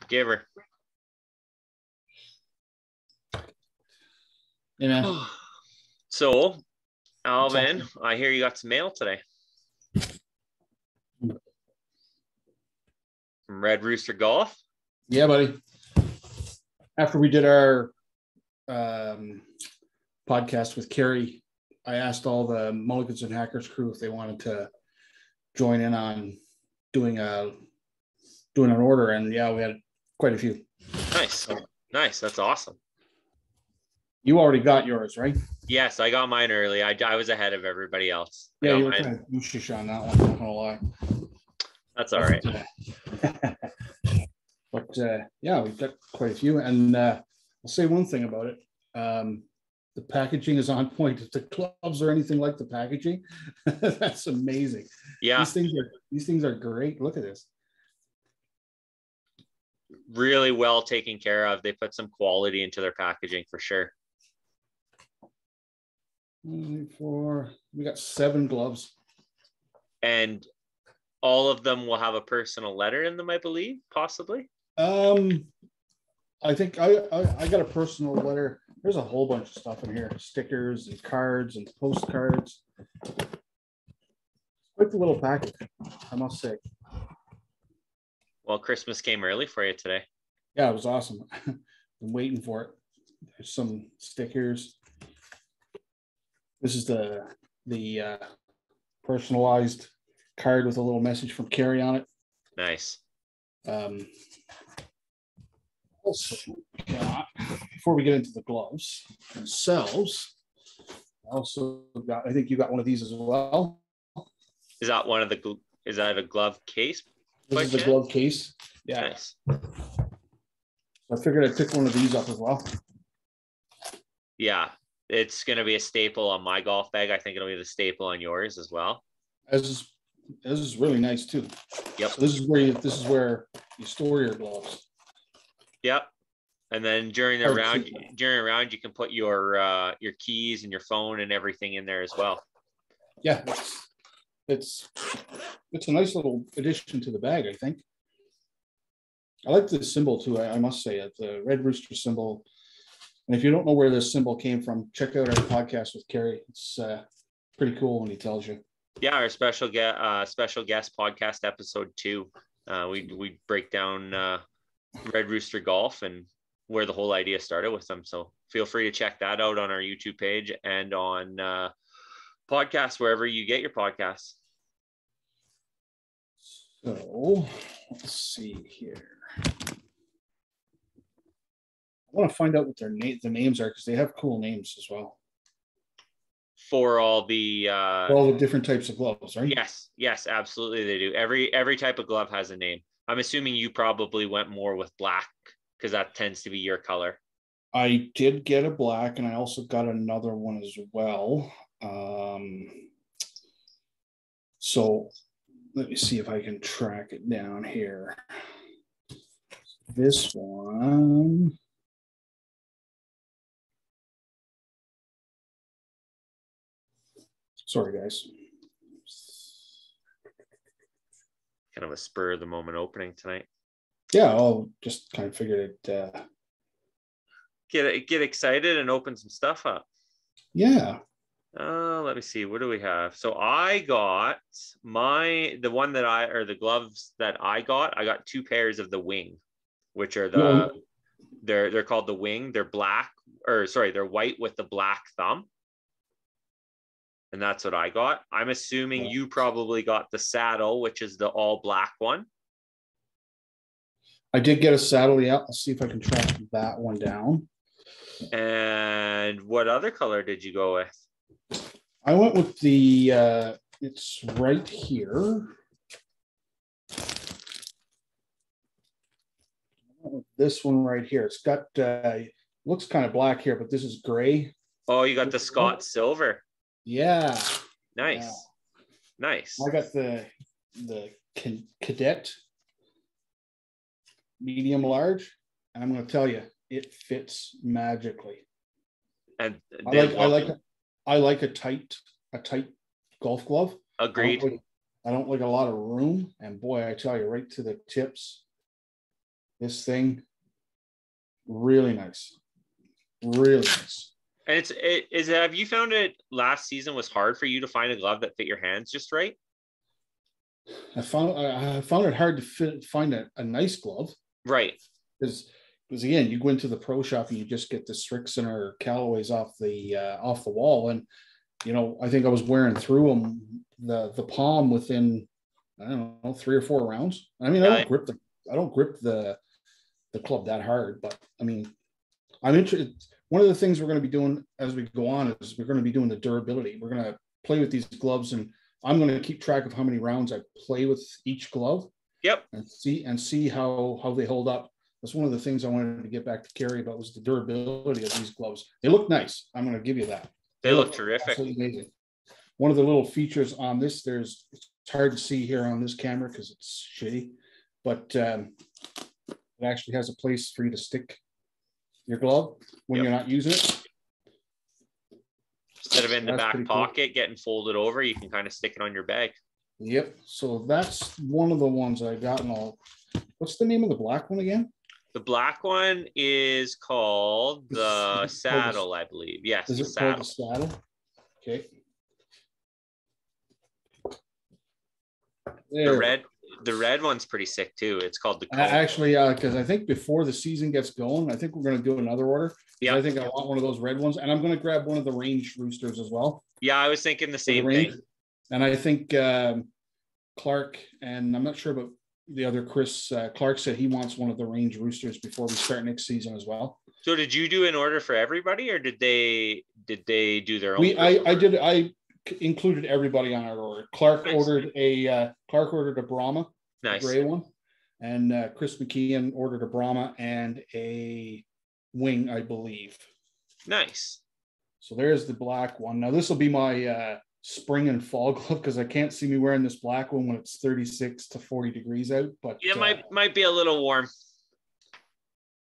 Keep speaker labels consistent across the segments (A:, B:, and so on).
A: Give her.
B: Yeah.
A: So, Alvin, I hear you got some mail today from Red Rooster Golf.
B: Yeah, buddy. After we did our podcast with Carrie, I asked all the Mulligans and Hackers crew if they wanted to join in on doing an order, and yeah, we had quite a few.
A: Nice. Nice. That's awesome.
B: You already got yours, right?
A: Yes, I got mine early. I was ahead of everybody else.
B: Yeah, you were kind of gooshish on that one, not gonna lie.
A: That's all right.
B: But yeah, we've got quite a few, and I'll say one thing about it. The packaging is on point. If the gloves are anything like the packaging, that's amazing.
A: Yeah,
B: these things are great. Look at this.
A: Really well taken care of. They put some quality into their packaging for sure.
B: We got 7 gloves,
A: and all of them will have a personal letter in them, I believe, possibly.
B: I think I got a personal letter. There's a whole bunch of stuff in here: stickers and cards and postcards. Quite the little package, I must say.
A: Well, Christmas came early for you today.
B: Yeah, it was awesome. Been waiting for it. There's some stickers. This is the personalized card with a little message from Carrie on it.
A: Nice.
B: Also, before we get into the gloves themselves, I think you got one of these as well.
A: Is that is that a glove case?
B: This is a glove case. Yeah.
A: Nice.
B: I figured I'd pick one of these up as well.
A: Yeah, it's going to be a staple on my golf bag. I think it'll be the staple on yours as well.
B: This is really nice too.
A: Yep.
B: So this is where you store your gloves. Yep.
A: And then during a round, you can put your keys and your phone and everything in there as well.
B: Yeah, it's a nice little addition to the bag, I think. I like the symbol too. I must say it, the Red Rooster symbol. And if you don't know where this symbol came from, check out our podcast with Carrie. It's pretty cool when he tells you.
A: Yeah, our special guest podcast episode 2. We break down Red Rooster Golf and where the whole idea started with them. So feel free to check that out on our YouTube page and on podcasts, wherever you get your podcasts.
B: So let's see here. I want to find out what the names are, because they have cool names as well.
A: For all the
B: different types of gloves, right?
A: Yes, absolutely they do. Every type of glove has a name. I'm assuming you probably went more with black because that tends to be your color.
B: I did get a black, and I also got another one as well. So let me see if I can track it down here. This one. Sorry, guys.
A: Kind of a spur of the moment opening tonight.
B: Yeah, I'll just kind of figured it.
A: Get excited and open some stuff up.
B: Yeah.
A: Let me see. What do we have? So I got the gloves that I got 2 pairs of the Wing, which are they're called the Wing. They're they're white with the black thumb. And that's what I got. I'm assuming you probably got the Saddle, which is the all black one.
B: I did get a Saddle. Yeah, I'll see if I can track that one down.
A: And what other color did you go with?
B: I went with the, it's right here. This one right here. It's got, looks kind of black here, but this is gray.
A: Oh, you got the Scott Silver.
B: Yeah.
A: Nice.
B: Yeah.
A: Nice.
B: I got the Cadet medium large, and I'm going to tell you, it fits magically.
A: And
B: I like a tight golf glove.
A: Agreed.
B: I don't like a lot of room, and boy, I tell you, right to the tips. This thing, really nice. Really nice.
A: And have you found it last season was hard for you to find a glove that fit your hands just right?
B: I found it hard to find a nice glove.
A: Right.
B: Because again, you go into the pro shop and you just get the Strixon or Callaways off the wall. And, you know, I think I was wearing through them, the palm within, I don't know, 3 or 4 rounds. I mean, I don't grip the club that hard, but I mean, I'm interested. One of the things we're going to be doing as we go on is we're going to be doing the durability. We're going to play with these gloves, and I'm going to keep track of how many rounds I play with each glove.
A: Yep.
B: And see how they hold up. That's one of the things I wanted to get back to Carrie about, was the durability of these gloves. They look nice. I'm going to give you that.
A: They look terrific.
B: Absolutely amazing. One of the little features on this, it's hard to see here on this camera because it's shitty, but it actually has a place for you to stick your glove when you're not using it.
A: Instead of in the back pocket getting folded over, you can kind of stick it on your bag.
B: Yep. So that's one of the ones I got. And all. What's the name of the black one again?
A: The black one is called the Saddle, I believe. Yes,
B: is it called the Saddle? Okay. There.
A: The red one's pretty sick too. It's called the
B: actually, because I think before the season gets going, I think we're going to do another order. Yeah, I think I want one of those red ones, and I'm going to grab one of the range roosters as well.
A: Yeah, I was thinking the same thing.
B: And I think Clark, and I'm not sure about the other Chris. Clark said he wants one of the range roosters before we start next season as well.
A: So did you do an order for everybody, or did they do their own?
B: I included everybody on our order. Clark ordered a Brahma, nice, a gray one, and Chris McKeon ordered a Brahma and a wing, I believe.
A: Nice.
B: So there's the black one. Now this will be my spring and fall glove, because I can't see me wearing this black one when it's 36 to 40 degrees out. But
A: it might be a little warm.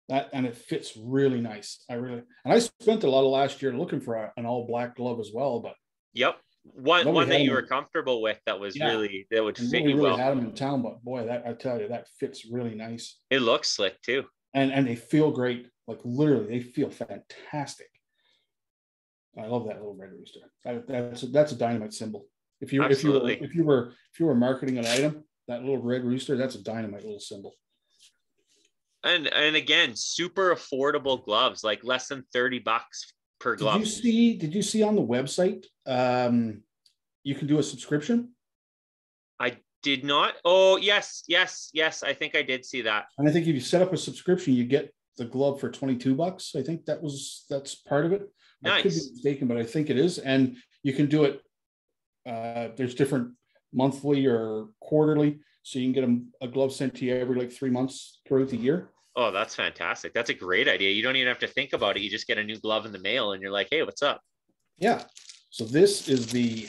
B: And it fits really nice. I spent a lot of last year looking for an all black glove as well. But
A: yep. One that you were comfortable with that was really, that would fit you well.
B: Had them in town, but boy, that I tell you, that fits really nice.
A: It looks slick too.
B: And they feel great. Like literally, they feel fantastic. I love that little red rooster. That's a dynamite symbol. If you were marketing an item, that little red rooster, that's a dynamite little symbol.
A: And again, super affordable gloves, like less than $30 per glove.
B: Did you see on the website you can do a subscription? I
A: did not. Oh, yes. I think I did see that.
B: And I think if you set up a subscription, you get the glove for $22. I think that's part of it. Nice. I could be mistaken, but I think it is. And you can do it. There's different monthly or quarterly. So you can get a glove sent to you every like 3 months throughout the year.
A: Oh, that's fantastic. That's a great idea. You don't even have to think about it. You just get a new glove in the mail and you're like, hey, what's up?
B: Yeah. So this is the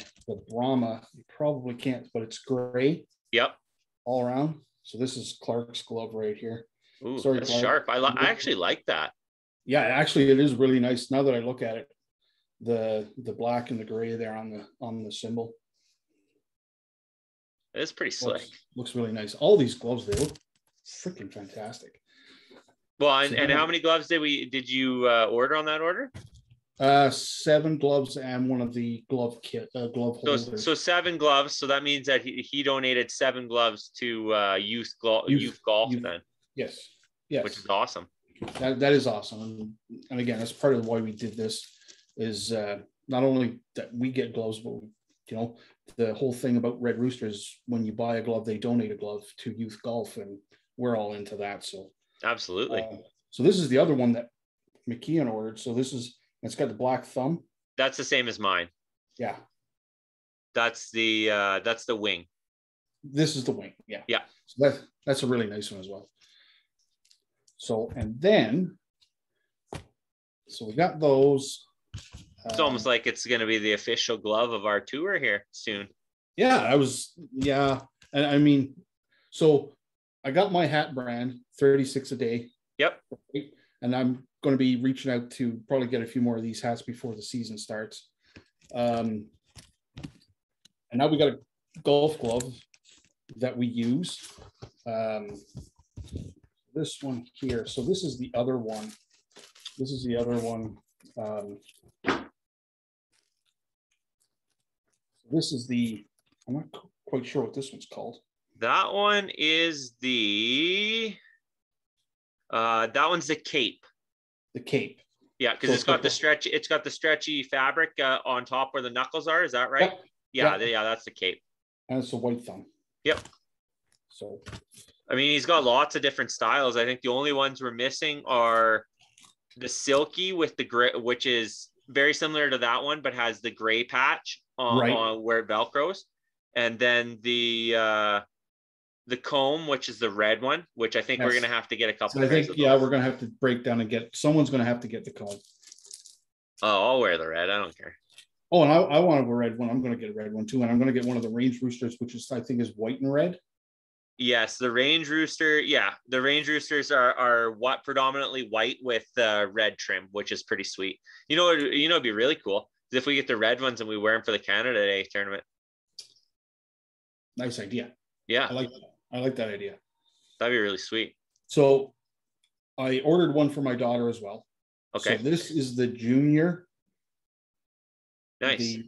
B: Brahma. You probably can't, but it's gray.
A: Yep.
B: All around. So this is Clark's glove right here.
A: Ooh, sorry, that's Clark. Sharp. I actually like that.
B: Yeah, actually it is really nice now that I look at it. The black and the gray there on the symbol.
A: It's pretty slick.
B: Looks really nice. All these gloves, they look freaking fantastic.
A: Well, and how many gloves did you order on that order?
B: 7 gloves and one of the glove holders.
A: So 7 gloves. So that means that he donated 7 gloves to youth golf then.
B: Yes.
A: Which is awesome.
B: That is awesome. And again, that's part of why we did this, is not only that we get gloves, but the whole thing about Red Rooster is when you buy a glove, they donate a glove to youth golf, and we're all into that. So
A: absolutely.
B: So this is the other one that McKeon ordered. So it's got the black thumb.
A: That's the same as mine.
B: Yeah.
A: That's the wing.
B: This is the wing. Yeah.
A: Yeah.
B: So that's a really nice one as well. So, and then, we got those.
A: It's almost like it's going to be the official glove of our tour here soon.
B: Yeah, And I mean, so I got my hat brand, 36 a day.
A: Yep.
B: And I'm going to be reaching out to probably get a few more of these hats before the season starts. And now we got a golf glove that we use. this one here. So this is the other one. This is the other one. This is the, I'm not quite sure what this one's called.
A: That one is that one's the Cape.
B: The Cape.
A: Yeah, because it's got the stretchy fabric on top where the knuckles are. Is that right?
B: Yep.
A: Yeah, that's the Cape.
B: And it's a white thumb.
A: Yep.
B: So,
A: I mean, he's got lots of different styles. I think the only ones we're missing are the silky with the gray, which is very similar to that one, but has the gray patch on where it Velcros. And then the comb, which is the red one, which I think we're going to have to get a couple.
B: So I think, we're going to have to break down and someone's going to have to get the comb.
A: Oh, I'll wear the red. I don't care.
B: Oh, and I want a red one. I'm going to get a red one too. And I'm going to get one of the Range Roosters, which is, I think, is white and red.
A: Yes, the Range Rooster. Yeah, the Range Roosters are what predominantly white with red trim, which is pretty sweet. It'd be really cool if we get the red ones and we wear them for the Canada Day tournament.
B: Nice idea.
A: Yeah,
B: I like that idea.
A: That'd be really sweet.
B: So I ordered one for my daughter as well.
A: Okay.
B: So this is the junior.
A: Nice.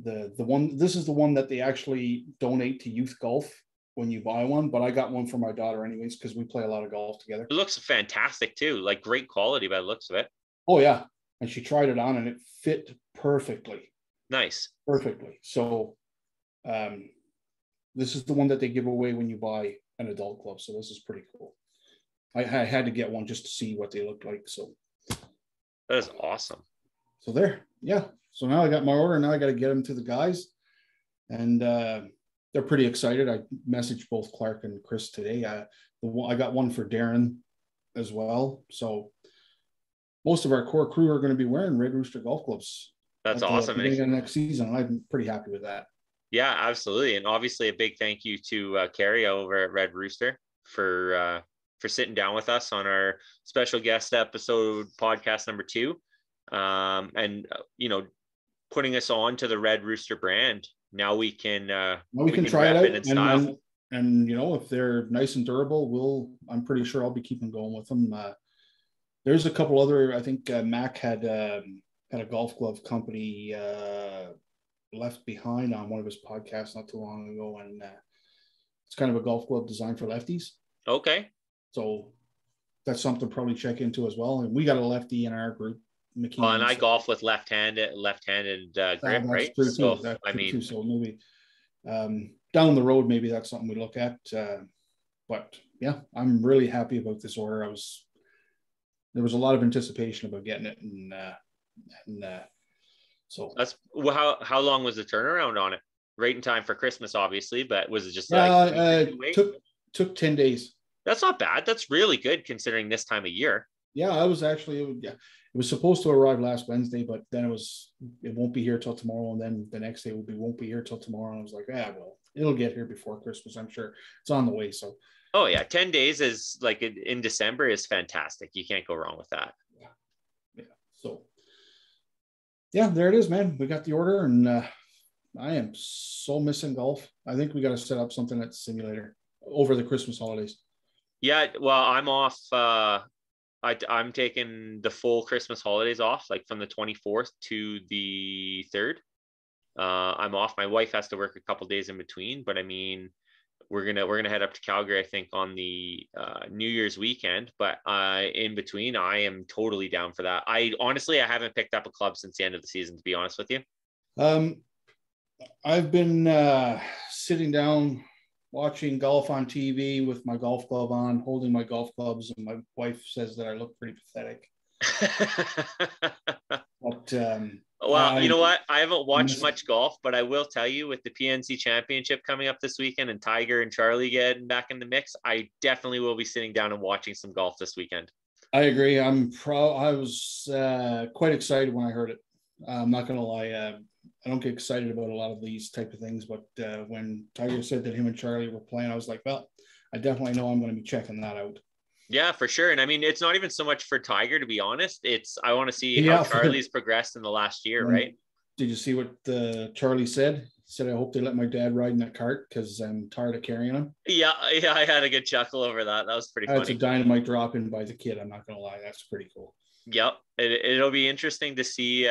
B: The one, this is the one that they actually donate to youth golf when you buy one, but I got one for my daughter anyways because we play a lot of golf together.
A: It looks fantastic too, like great quality by the looks of it.
B: Oh yeah, and she tried it on and it fit perfectly.
A: Nice.
B: Perfectly. So this is the one that they give away when you buy an adult glove, so this is pretty cool. I had to get one just to see what they look like. So
A: that is awesome.
B: So there, yeah. So now I got my order. Now I got to get them to the guys, and they're pretty excited. I messaged both Clark and Chris today. I got one for Darren as well. So most of our core crew are going to be wearing Red Rooster golf clubs.
A: That's awesome.
B: Beginning of next season, and I'm pretty happy with that.
A: Yeah, absolutely. And obviously a big thank you to Carrie over at Red Rooster for sitting down with us on our special guest episode podcast number 2. And putting us on to the Red Rooster brand. Now we can
B: try it out in style. And if they're nice and durable, I'm pretty sure I'll be keeping going with them. There's a couple other, I think Mac had a golf glove company left behind on one of his podcasts not too long ago, and it's kind of a golf glove designed for lefties.
A: Okay. So
B: that's something to probably check into as well. And we got a lefty in our group.
A: Well, and I golf with left-handed grip, right?
B: So so maybe down the road, maybe that's something we look at. But yeah, I'm really happy about this order. There was a lot of anticipation about getting it, and so
A: that's how long was the turnaround on it? Right in time for Christmas, obviously, but was it just
B: took 10 days?
A: That's not bad. That's really good considering this time of year.
B: Yeah, it was supposed to arrive last Wednesday, but then it won't be here till tomorrow, and then the next day won't be here till tomorrow. And I was like, well, it'll get here before Christmas, I'm sure. It's on the way. So
A: oh yeah, 10 days is like in December is fantastic. You can't go wrong with that.
B: Yeah. So yeah, there it is, man. We got the order, and I am so missing golf. I think we got to set up something at the simulator over the Christmas holidays.
A: Yeah, well, I'm off. I'm taking the full Christmas holidays off, like from the 24th to the 3rd. I'm off. My wife has to work a couple days in between, but I mean, we're gonna head up to Calgary, I think, on the New Year's weekend. But in between, I am totally down for that. I haven't picked up a club since the end of the season, to be honest with you.
B: I've been sitting down watching golf on TV with my golf glove on, holding my golf clubs, and my wife says that I look pretty pathetic. But
A: well, you know what? I haven't watched much golf, but I will tell you, with the PNC Championship coming up this weekend and Tiger and Charlie getting back in the mix, I definitely will be sitting down and watching some golf this weekend.
B: I agree. I was quite excited when I heard it. I'm not going to lie. I don't get excited about a lot of these type of things, but when Tiger said that him and Charlie were playing, I was like, well, I definitely know I'm going to be checking that out.
A: Yeah, for sure. And I mean, it's not even so much for Tiger, to be honest. I want to see how Charlie's progressed in the last year, right?
B: Did you see what Charlie said? said, I hope they let my dad ride in that cart because I'm tired of carrying him.
A: Yeah, I had a good chuckle over that. That was pretty
B: That's
A: funny.
B: a dynamite drop in by the kid. I'm not going to lie. That's pretty cool.
A: Yep. It'll be interesting to see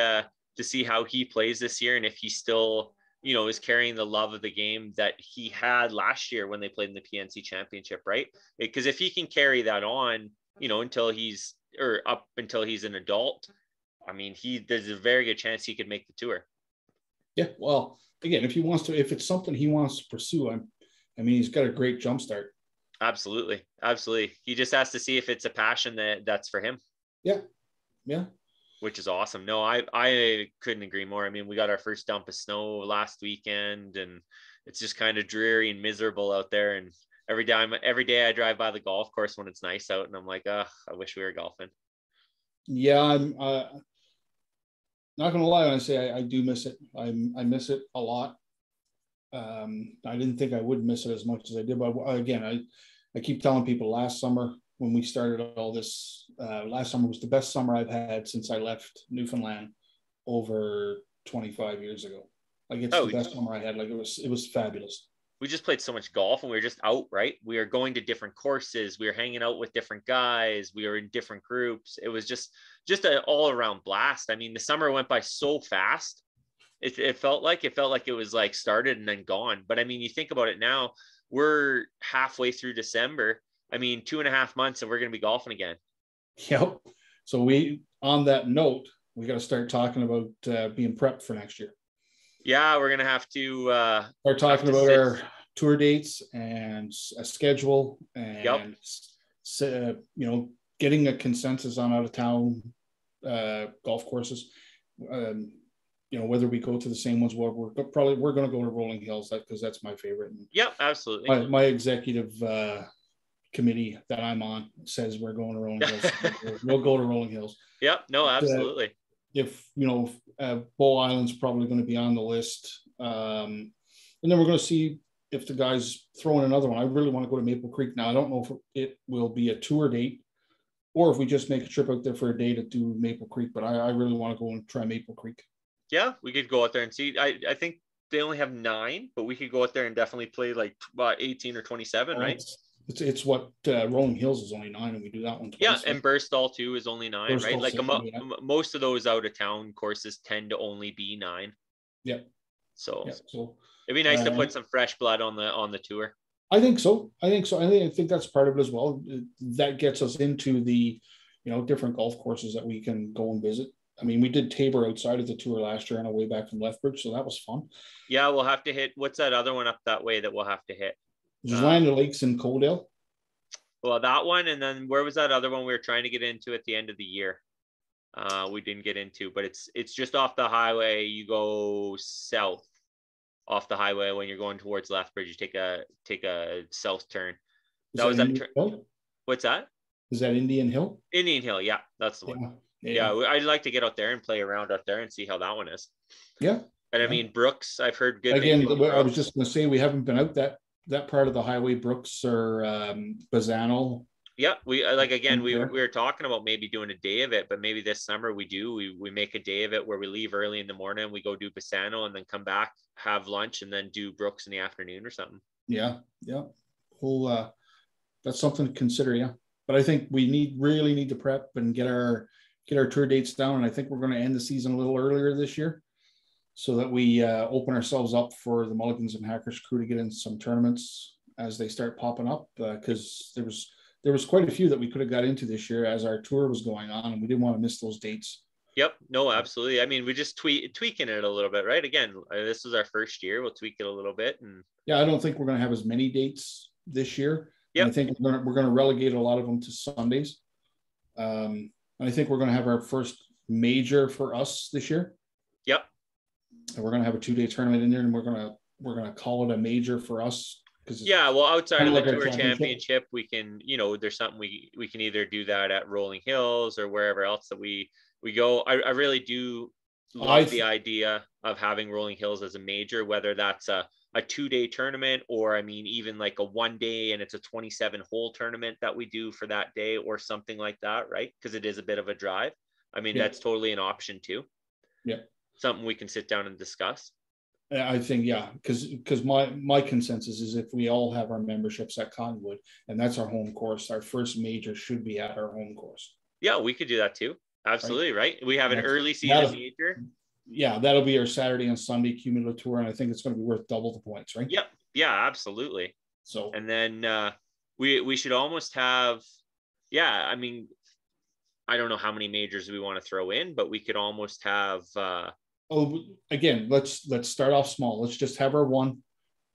A: how he plays this year, and if he still, is carrying the love of the game that he had last year when they played in the PNC Championship, right? Because if he can carry that on, until he's an adult, I mean, there's a very good chance he could make the tour.
B: Yeah. Well, again, if it's something he wants to pursue, he's got a great jump start.
A: Absolutely. He just has to see if it's a passion that's for him.
B: Yeah. Yeah.
A: Which is awesome. No, I couldn't agree more. I mean, we got our first dump of snow last weekend, and it's just kind of dreary and miserable out there. And every day I drive by the golf course when it's nice out, and I'm like, I wish we were golfing.
B: Yeah, I'm not gonna lie when I say I do miss it. I miss it a lot. I didn't think I would miss it as much as I did, but again, I keep telling people last summer when we started all this, last summer was the best summer I've had since I left Newfoundland over 25 years ago. Like it's the best summer I had. Like it was fabulous.
A: We just played so much golf, and we were just out, right? We were going to different courses. We were hanging out with different guys. We were in different groups. It was just an all around blast. I mean, the summer went by so fast. It felt like it was like started and then gone. But I mean, you think about it now, we're halfway through December. I mean, 2.5 months and we're going to be golfing again.
B: Yep. So on that note, we got to start talking about being prepped for next year.
A: Yeah, we're going to have to
B: start talking about our tour dates and a schedule and, getting a consensus on out of town golf courses. Whether we go to the same ones, we're going to go to Rolling Hills because that's my favorite.
A: Yep, absolutely.
B: My executive committee that I'm on says we're going to Rolling Hills. We'll go to Rolling Hills.
A: Yep, no, absolutely.
B: If Bow Island's probably going to be on the list, and then we're going to see if the guys throw in another one. I really want to go to Maple Creek now. I don't know if it will be a tour date or if we just make a trip out there for a day to do Maple Creek. But I really want to go and try Maple Creek.
A: Yeah, we could go out there and see. I think they only have 9, but we could go out there and definitely play like 18 or 27, right?
B: It's what Rolling Hills is only 9, and we do that one twice.
A: Yeah, and Burstall too is only 9, right? Like most of those out of town courses tend to only be 9.
B: Yeah.
A: So it'd be nice to put some fresh blood on the tour.
B: I think so. I think that's part of it as well. That gets us into the different golf courses that we can go and visit. I mean, we did Tabor outside of the tour last year on our way back from Lethbridge, so that was fun.
A: Yeah, we'll have to hit. What's that other one up that way that we'll have to hit?
B: There's Land Lakes in Coaldale.
A: Well, that one, and then where was that other one we were trying to get into at the end of the year? We didn't get into, but it's just off the highway. You go south off the highway when you're going towards Lethbridge. You take a south turn. What's that? Is
B: that Indian Hill?
A: Indian Hill, yeah, that's the one. Yeah, I'd like to get out there and play around out there and see how that one is.
B: Yeah.
A: And I mean, Brooks, I've heard good
B: things. Again, I was just going to say we haven't been out that part of the highway, Brooks or Bazzano.
A: Yeah, we were talking about maybe doing a day of it, but maybe this summer we make a day of it where we leave early in the morning, we go do Bazzano and then come back, have lunch, and then do Brooks in the afternoon or something.
B: Yeah. Well, that's something to consider. Yeah, but I think we really need to prep and get our tour dates down, and I think we're going to end the season a little earlier this year so that we open ourselves up for the Mulligans and Hackers crew to get in some tournaments as they start popping up, because there was quite a few that we could have got into this year as our tour was going on, and we didn't want to miss those dates.
A: Yep, no, absolutely. I mean, we just tweaking it a little bit, right? Again, this is our first year. We'll tweak it a little bit, and
B: yeah, I don't think we're going to have as many dates this year.
A: Yeah,
B: I think we're going to relegate a lot of them to Sundays. I think we're going to have our first major for us this year.
A: Yep.
B: And we're going to have a 2-day tournament in there, and we're going to call it a major for us.
A: Yeah, well, outside of the tour championship, we can, there's something we can either do that at Rolling Hills or wherever else that we go. I really do love the idea of having Rolling Hills as a major, whether that's a 2-day tournament, or I mean, even like a 1 day and it's a 27-hole tournament that we do for that day or something like that, right? Because it is a bit of a drive. I mean, that's totally an option too.
B: Yeah.
A: Something we can sit down and discuss.
B: I think, yeah, because my consensus is if we all have our memberships at Cottonwood and that's our home course, our first major should be at our home course.
A: Yeah, we could do that too. Absolutely, right? We have an early season major.
B: Yeah, that'll be our Saturday and Sunday cumulative tour, and I think it's going to be worth double the points, right?
A: Yep. Yeah, absolutely.
B: So,
A: and then we should almost have, yeah, I mean, I don't know how many majors we want to throw in, but we could almost have
B: again, let's start off small. Let's just have our one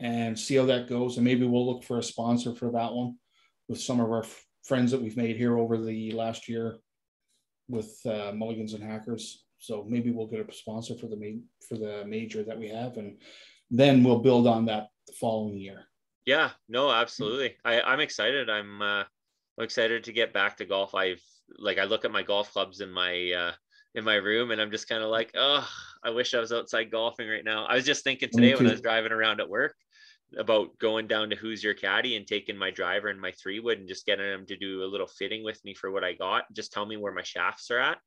B: and see how that goes, and maybe we'll look for a sponsor for that one with some of our friends that we've made here over the last year with Mulligans and Hackers. So maybe we'll get a sponsor for the major that we have, and then we'll build on that the following year.
A: Yeah, no, absolutely. I'm excited. I'm excited to get back to golf. I look at my golf clubs in my room, and I'm just kind of like, oh, I wish I was outside golfing right now. I was just thinking today when I was driving around at work about going down to Who's Your Caddy and taking my driver and my 3-wood and just getting them to do a little fitting with me for what I got. Just tell me where my shafts are at,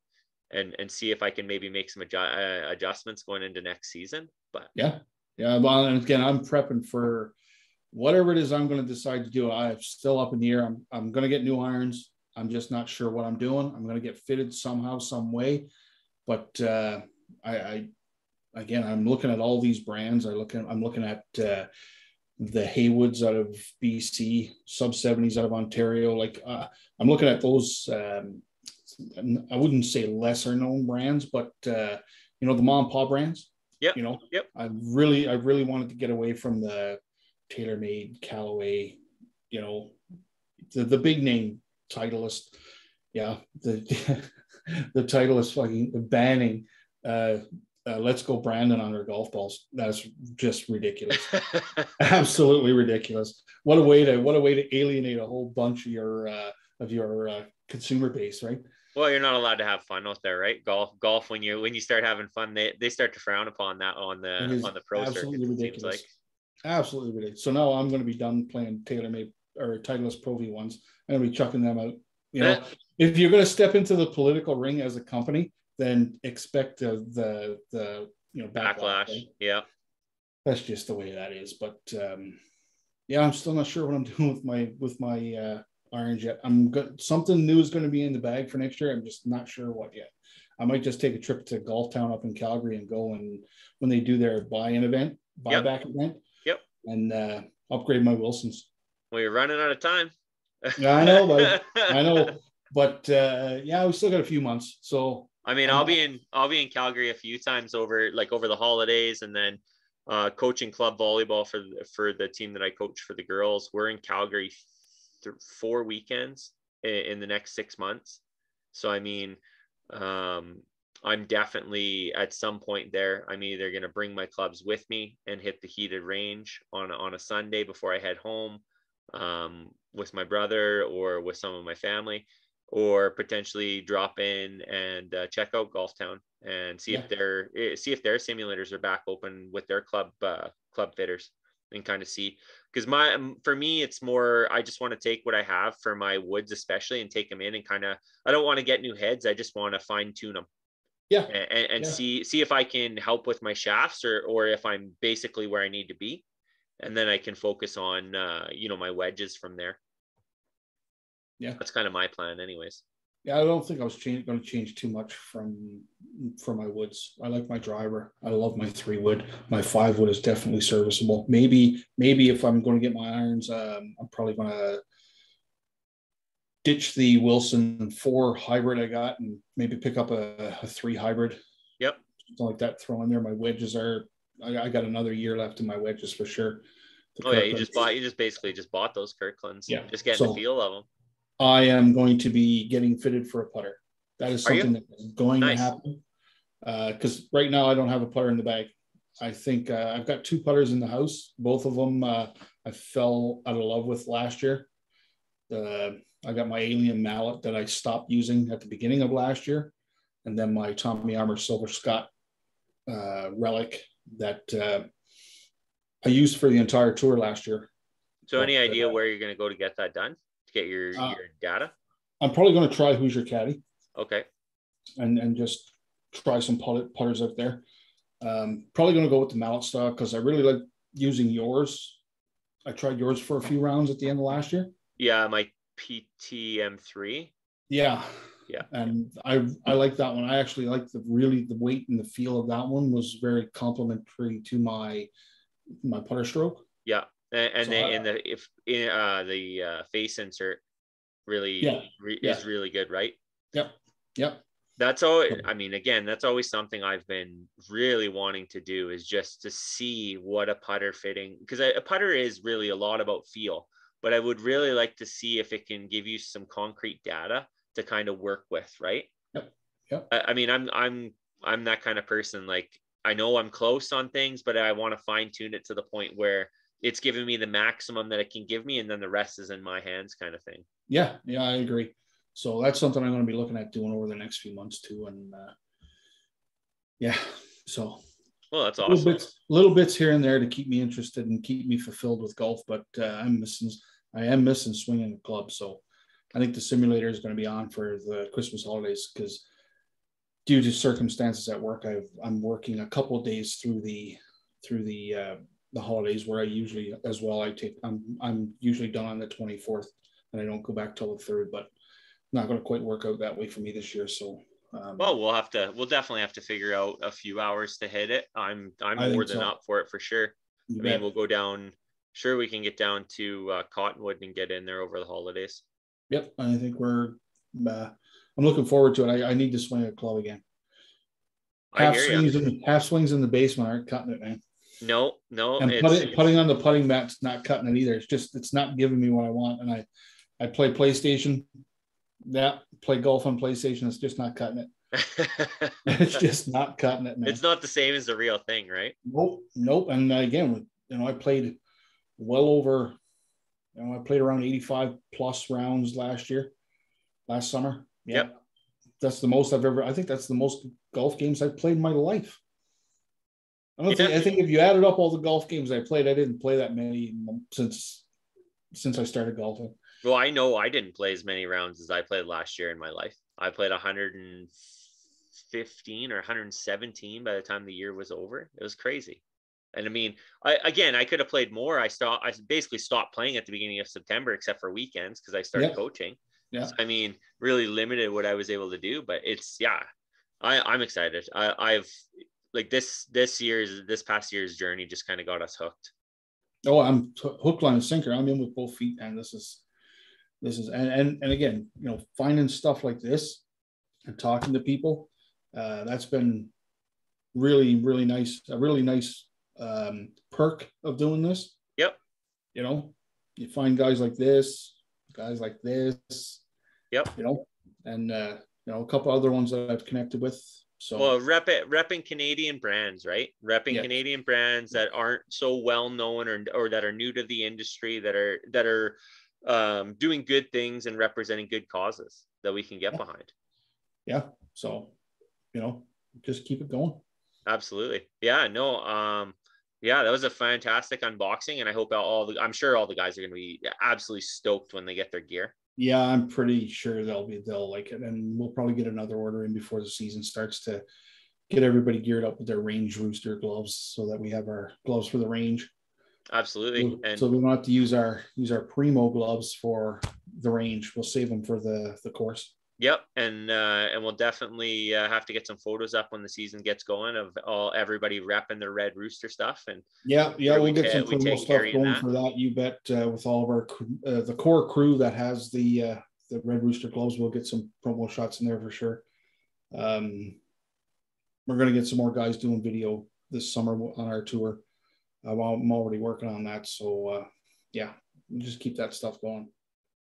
A: and see if I can maybe make some adjustments going into next season. But
B: yeah. Well, and again, I'm prepping for whatever it is I'm going to decide to do. I'm still up in the air. I'm going to get new irons. I'm just not sure what I'm doing. I'm going to get fitted somehow, some way. But I'm looking at all these brands. I'm looking at the Haywoods out of BC, sub 70s out of Ontario. I'm looking at those. I wouldn't say lesser known brands, but the mom and pop brands.
A: Yep. Yep.
B: I really wanted to get away from the TaylorMade, Callaway, the big name Titleist. Yeah, the Titleist fucking banning Let's Go Brandon on their golf balls. That's just ridiculous. Absolutely ridiculous. What a way to alienate a whole bunch of your consumer base, right?
A: Well, you're not allowed to have fun out there, right? Golf. When you start having fun, they start to frown upon that on the pro circuit. It seems like
B: absolutely ridiculous. So now I'm going to be done playing TaylorMade or Titleist Pro V ones. I'm going to be chucking them out. If you're going to step into the political ring as a company, then expect the
A: backlash. Right? Yeah,
B: that's just the way that is. But I'm still not sure what I'm doing with my irons yet. Something new is going to be in the bag for next year. I'm just not sure what yet. I might just take a trip to Golf Town up in Calgary and go and when they do their buyback event.
A: Yep.
B: And upgrade my Wilsons.
A: Well, you're running out of time.
B: I know, but we still got a few months. So
A: I mean, I'll be in Calgary a few times over the holidays, and then coaching club volleyball for the team that I coach for the girls. We're in Calgary 4 weekends in the next 6 months. So I mean, I'm definitely at some point there. I'm either going to bring my clubs with me and hit the heated range on a Sunday before I head home with my brother or with some of my family, or potentially drop in and check out Golf Town and see if their simulators are back open with their club fitters, and kind of see, because for me it's more, I just want to take what I have for my woods especially and take them in and I don't want to get new heads. I just want to fine tune them. And see if I can help with my shafts or if I'm basically where I need to be, and then I can focus on my wedges from there. Yeah, that's kind of my plan anyways.
B: I don't think I was going to change too much from my woods. I like my driver. I love my 3-wood. My 5-wood is definitely serviceable. Maybe if I'm going to get my irons, I'm probably going to ditch the Wilson 4 hybrid I got and maybe pick up a 3 hybrid.
A: Yep.
B: Something like that. Throw in there. My wedges I got another year left in my wedges for sure.
A: You just basically bought those Kirklands. Yeah. Just getting the feel of them.
B: I am going to be getting fitted for a putter. That is something that is going to happen. Because right now I don't have a putter in the bag. I think I've got 2 putters in the house. Both of them I fell out of love with last year. I got my Alien mallet that I stopped using at the beginning of last year. And then my Tommy Armour Silver Scott relic that I used for the entire tour last year.
A: So any idea where you're going to go to get that done? Get your data?
B: I'm probably going to try Who's Your Caddy.
A: Okay.
B: And just try some putters out there. Probably going to go with the mallet stock because I really like using yours. I tried yours for a few rounds at the end of last year.
A: Yeah, my PTM3.
B: Yeah.
A: Yeah.
B: And I like that one. I actually like the weight and the feel of that one was very complimentary to my putter stroke.
A: Yeah. And
B: So
A: the face insert really is really good, right?
B: Yep.
A: That's all. I mean, again, that's always something I've been really wanting to do, is just to see what a putter fitting, because a putter is really a lot about feel, but I would really like to see if it can give you some concrete data to kind of work with, right?
B: Yep.
A: I mean, I'm that kind of person. Like, I know I'm close on things, but I want to fine tune it to the point where it's giving me the maximum that it can give me, and then the rest is in my hands, kind of thing.
B: Yeah, I agree. So that's something I'm going to be looking at doing over the next few months too. And so
A: well, that's awesome.
B: Little bits here and there to keep me interested and keep me fulfilled with golf. But I am missing swinging the club. So I think the simulator is going to be on for the Christmas holidays because due to circumstances at work, I'm working a couple of days through the holidays where I usually I'm usually done on the 24th and I don't go back till the 3rd, but not going to quite work out that way for me this year. So
A: well, we'll definitely have to figure out a few hours to hit it. I'm more than up for it for sure. I mean, we'll go down. Sure, we can get down to Cottonwood and get in there over the holidays.
B: Yep, I think I'm looking forward to it. I need to swing a club again. Half swings in the basement aren't cutting it, man.
A: No.
B: And putting on the putting mat's not cutting it either. It's not giving me what I want. And I play PlayStation. Yeah, play golf on PlayStation. It's just not cutting it. It's just not cutting it, man.
A: It's not the same as the real thing, right?
B: Nope. And again, I played well over. I played around 85 plus rounds last summer.
A: Yep.
B: That's the most I've ever. I think that's the most golf games I've played in my life. I think if you added up all the golf games I played, I didn't play that many since I started golfing.
A: Well, I know I didn't play as many rounds as I played last year in my life. I played 115 or 117 by the time the year was over. It was crazy. And I mean, I could have played more. I basically stopped playing at the beginning of September, except for weekends, because I started coaching.
B: Yeah.
A: So, I mean, really limited what I was able to do, but I'm excited. I've like this past year's journey just kind of got us hooked.
B: Oh, I'm hook, line, and sinker. I'm in with both feet, and this is and again, finding stuff like this and talking to people, that's been really, really nice. A really nice perk of doing this.
A: Yep.
B: You find guys like this.
A: Yep.
B: And a couple other ones that I've connected with. So,
A: well, repping Canadian brands, right? Canadian brands that aren't so well known or that are new to the industry, that are doing good things and representing good causes that we can get behind.
B: Yeah. So, just keep it going.
A: Absolutely. Yeah. No. Yeah, that was a fantastic unboxing, and I hope I'm sure all the guys are going to be absolutely stoked when they get their gear.
B: Yeah, I'm pretty sure they'll like it, and we'll probably get another order in before the season starts to get everybody geared up with their Red Rooster gloves, so that we have our gloves for the range.
A: Absolutely.
B: So we don't have to use our Primo gloves for the range. We'll save them for the course.
A: Yep, and we'll definitely have to get some photos up when the season gets going of everybody repping their Red Rooster stuff. And
B: we'll get some promo stuff going for that. You bet. With all of our the core crew that has the Red Rooster gloves, we'll get some promo shots in there for sure. We're going to get some more guys doing video this summer on our tour. I'm already working on that, so we'll just keep that stuff going.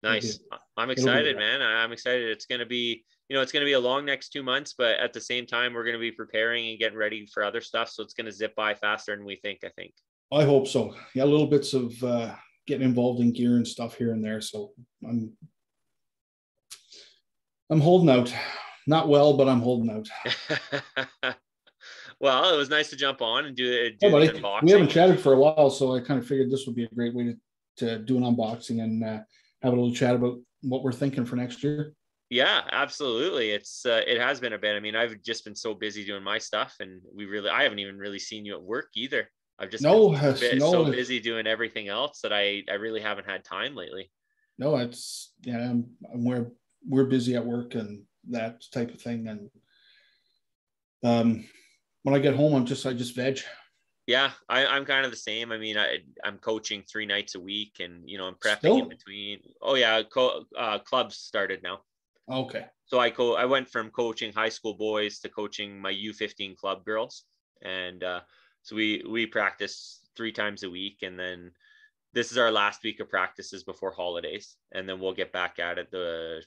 A: Nice. I'm excited, man. I'm excited. It's going to be, a long next 2 months, but at the same time, we're going to be preparing and getting ready for other stuff. So it's going to zip by faster than we think, I think.
B: I hope so. Yeah. Little bits of getting involved in gear and stuff here and there. So I'm holding out. Not well, but I'm holding out.
A: Well, it was nice to jump on and do the
B: unboxing. We haven't chatted for a while, so I kind of figured this would be a great way to do an unboxing and have a little chat about what we're thinking for next year.
A: Yeah, absolutely. It has been a bit. I mean, I've just been so busy doing my stuff, and I haven't even really seen you at work either. I've just been
B: No,
A: so
B: no,
A: busy doing everything else that I really haven't had time lately.
B: no. It's yeah. We're busy at work and that type of thing. And when I get home, I just veg.
A: Yeah, I'm kind of the same. I mean, I'm coaching 3 nights a week, and I'm prepping in
B: Still
A: between. Oh yeah, clubs started now.
B: okay.
A: So I went from coaching high school boys to coaching my U15 club girls, and so we practice 3 times a week, and then this is our last week of practices before holidays, and then we'll get back at it the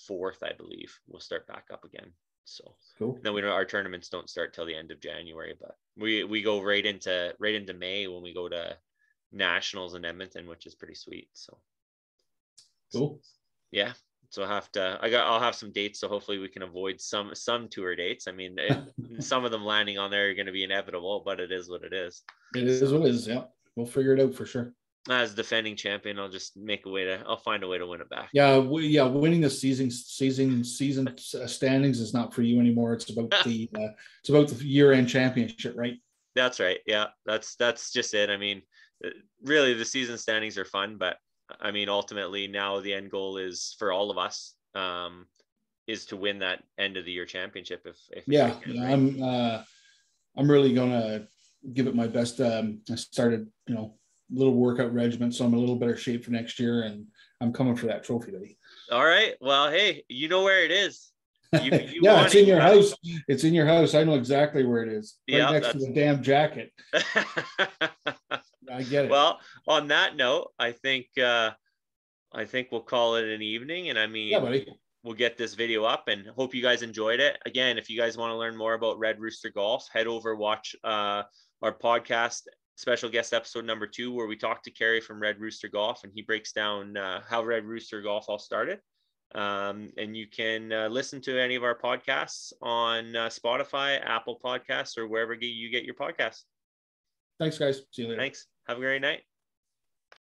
A: 4th, I believe. We'll start back up again. So
B: Cool.
A: then our tournaments don't start till the end of January, but we go right into May when we go to nationals in Edmonton, which is pretty sweet. So
B: Cool.
A: yeah. So I'll have some dates. So hopefully we can avoid some tour dates. I mean, some of them landing on there are going to be inevitable, but it is what it is.
B: It is what it is. Yeah. We'll figure it out for sure.
A: As defending champion, I'll find a way to win it back.
B: Yeah. Winning the season standings is not for you anymore. It's about the year-end championship, right?
A: That's right. Yeah. That's just it. I mean, really the season standings are fun, but I mean, ultimately now the end goal is for all of us, is to win that end of the year championship. If
B: Yeah,
A: right?
B: I'm really gonna give it my best. I started, little workout regimen, so I'm in a little better shape for next year, and I'm coming for that trophy, buddy.
A: All right. Well, hey, you know where it is. You
B: Yeah,
A: want
B: it's
A: it.
B: in your house. It's in your house. I know exactly where it is. Right
A: Yeah,
B: next to the damn jacket. I get it.
A: Well, on that note, I think we'll call it an evening. And I mean,
B: Yeah, buddy.
A: we'll get this video up, and hope you guys enjoyed it. Again, if you guys want to learn more about Red Rooster Golf, head over, watch our podcast, special guest episode number 2, where we talk to Kerry from Red Rooster Golf, and he breaks down how Red Rooster Golf all started. And you can listen to any of our podcasts on Spotify, Apple Podcasts, or wherever you get your podcasts.
B: Thanks, guys. See you later.
A: Thanks. Have a great night.